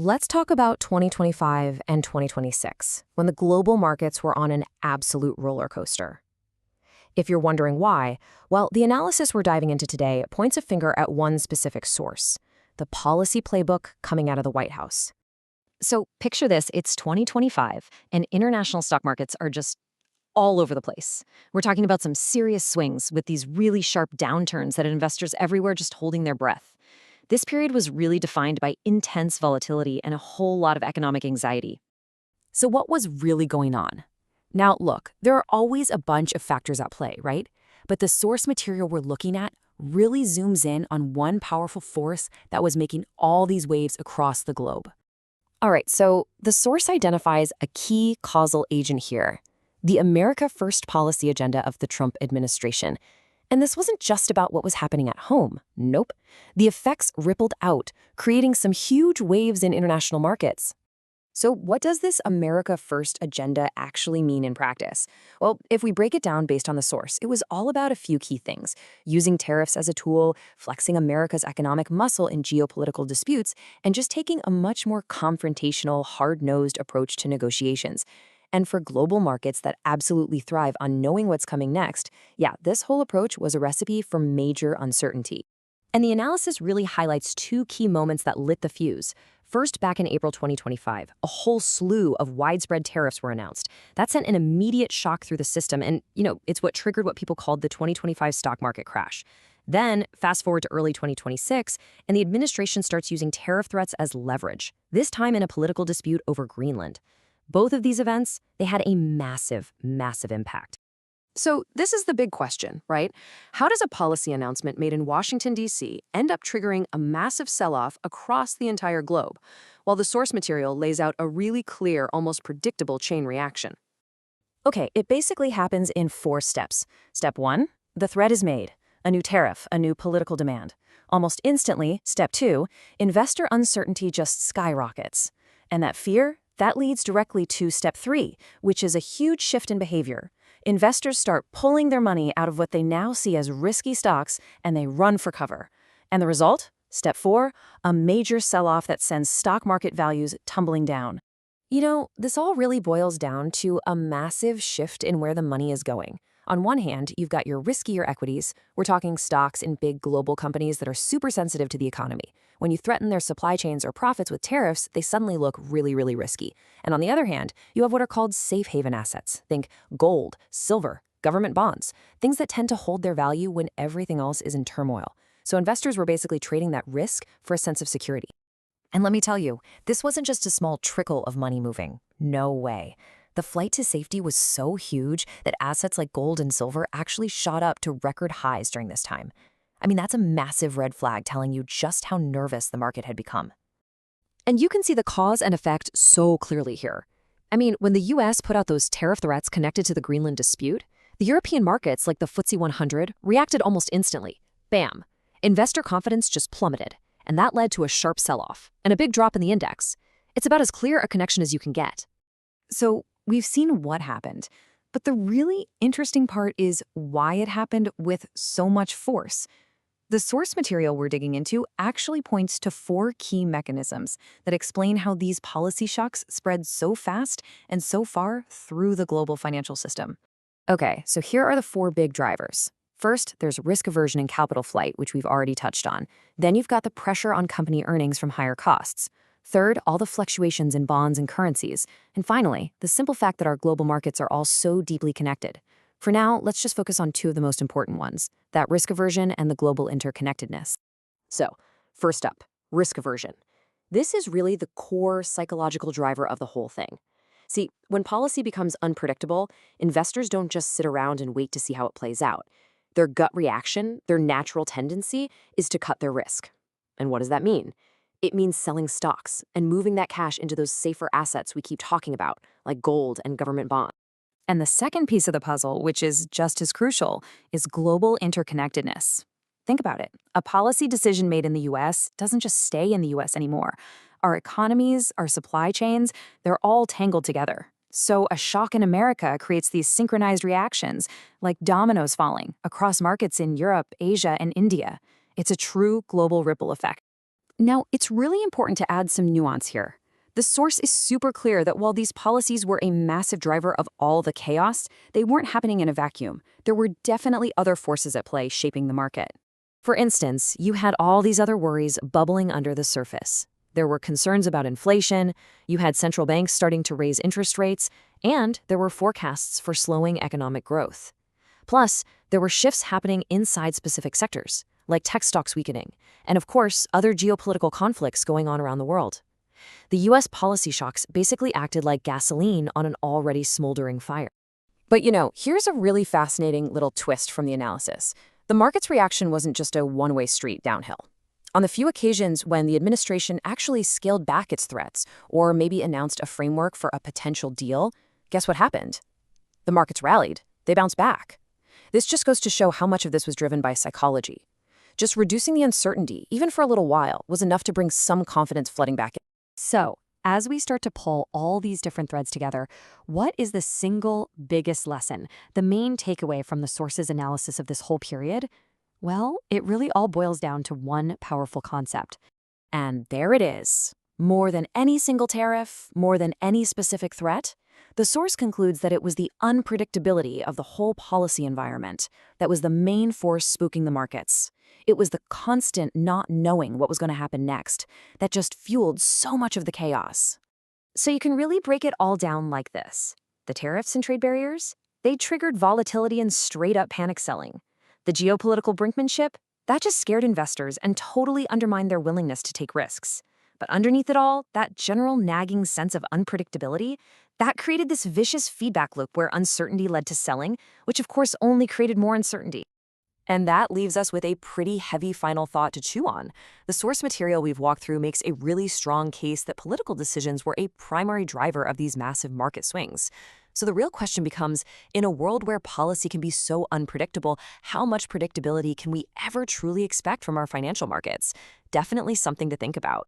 Let's talk about 2025 and 2026, when the global markets were on an absolute roller coaster. If you're wondering why, well, the analysis we're diving into today points a finger at one specific source: the policy playbook coming out of the White House. So picture this, it's 2025, and international stock markets are just all over the place. We're talking about some serious swings with these really sharp downturns that had investors everywhere just holding their breath. This period was really defined by intense volatility and a whole lot of economic anxiety. So what was really going on? Now, look, there are always a bunch of factors at play, right? But the source material we're looking at really zooms in on one powerful force that was making all these waves across the globe. All right, so the source identifies a key causal agent here: the America First policy agenda of the Trump administration. And this wasn't just about what was happening at home. Nope. The effects rippled out, creating some huge waves in international markets. So what does this America First agenda actually mean in practice? Well, if we break it down based on the source, it was all about a few key things: using tariffs as a tool, flexing America's economic muscle in geopolitical disputes, and just taking a much more confrontational, hard-nosed approach to negotiations. And for global markets that absolutely thrive on knowing what's coming next, yeah, this whole approach was a recipe for major uncertainty. And the analysis really highlights two key moments that lit the fuse. First, back in April 2025, a whole slew of widespread tariffs were announced. That sent an immediate shock through the system, and, it's what triggered what people called the 2025 stock market crash. Then, fast forward to early 2026, and the administration starts using tariff threats as leverage, this time in a political dispute over Greenland. Both of these events, they had a massive, massive impact. So this is the big question, right? How does a policy announcement made in Washington, D.C. end up triggering a massive sell-off across the entire globe, while the source material lays out a really clear, almost predictable chain reaction? Okay, it basically happens in 4 steps. Step 1, the threat is made: a new tariff, a new political demand. Almost instantly, step 2, investor uncertainty just skyrockets. And that fear, that leads directly to step 3, which is a huge shift in behavior. Investors start pulling their money out of what they now see as risky stocks, and they run for cover. And the result? Step 4, a major sell-off that sends stock market values tumbling down. This all really boils down to a massive shift in where the money is going. On one hand, you've got your riskier equities. We're talking stocks in big global companies that are super sensitive to the economy. When you threaten their supply chains or profits with tariffs, they suddenly look really, really risky. And on the other hand, you have what are called safe haven assets. Think gold, silver, government bonds, things that tend to hold their value when everything else is in turmoil. So investors were basically trading that risk for a sense of security. And let me tell you, this wasn't just a small trickle of money moving. No way. The flight to safety was so huge that assets like gold and silver actually shot up to record highs during this time. I mean, that's a massive red flag telling you just how nervous the market had become. And you can see the cause and effect so clearly here. I mean, when the US put out those tariff threats connected to the Greenland dispute, the European markets like the FTSE 100 reacted almost instantly. Bam! Investor confidence just plummeted, and that led to a sharp sell-off and a big drop in the index. It's about as clear a connection as you can get. So we've seen what happened, but the really interesting part is why it happened with so much force. The source material we're digging into actually points to 4 key mechanisms that explain how these policy shocks spread so fast and so far through the global financial system. Okay, so here are the 4 big drivers. First, there's risk aversion and capital flight, which we've already touched on. Then you've got the pressure on company earnings from higher costs. Third, all the fluctuations in bonds and currencies. And finally, the simple fact that our global markets are all so deeply connected. For now, let's just focus on 2 of the most important ones: that risk aversion and the global interconnectedness. So, first up, risk aversion. This is really the core psychological driver of the whole thing. See, when policy becomes unpredictable, investors don't just sit around and wait to see how it plays out. Their gut reaction, their natural tendency, is to cut their risk. And what does that mean? It means selling stocks and moving that cash into those safer assets we keep talking about, like gold and government bonds. And the second piece of the puzzle, which is just as crucial, is global interconnectedness. Think about it. A policy decision made in the US doesn't just stay in the US anymore. Our economies, our supply chains, they're all tangled together. So a shock in America creates these synchronized reactions, like dominoes falling across markets in Europe, Asia, and India. It's a true global ripple effect. Now, it's really important to add some nuance here. The source is super clear that while these policies were a massive driver of all the chaos, they weren't happening in a vacuum. There were definitely other forces at play shaping the market. For instance, you had all these other worries bubbling under the surface. There were concerns about inflation, you had central banks starting to raise interest rates, and there were forecasts for slowing economic growth. Plus, there were shifts happening inside specific sectors, like tech stocks weakening, and of course, other geopolitical conflicts going on around the world. The US policy shocks basically acted like gasoline on an already smoldering fire. But here's a really fascinating little twist from the analysis. The market's reaction wasn't just a one-way street downhill. On the few occasions when the administration actually scaled back its threats or maybe announced a framework for a potential deal, guess what happened? The markets rallied. They bounced back. This just goes to show how much of this was driven by psychology. Just reducing the uncertainty, even for a little while, was enough to bring some confidence flooding back in. So, as we start to pull all these different threads together, what is the single biggest lesson, the main takeaway from the source's analysis of this whole period? Well, it really all boils down to one powerful concept. And there it is. More than any single tariff, more than any specific threat, the source concludes that it was the unpredictability of the whole policy environment that was the main force spooking the markets. It was the constant not knowing what was going to happen next that just fueled so much of the chaos. So you can really break it all down like this. The tariffs and trade barriers, they triggered volatility and straight-up panic selling. The geopolitical brinkmanship, that just scared investors and totally undermined their willingness to take risks. But underneath it all, that general nagging sense of unpredictability, that created this vicious feedback loop where uncertainty led to selling, which of course only created more uncertainty. And that leaves us with a pretty heavy final thought to chew on. The source material we've walked through makes a really strong case that political decisions were a primary driver of these massive market swings. So the real question becomes, in a world where policy can be so unpredictable, how much predictability can we ever truly expect from our financial markets? Definitely something to think about.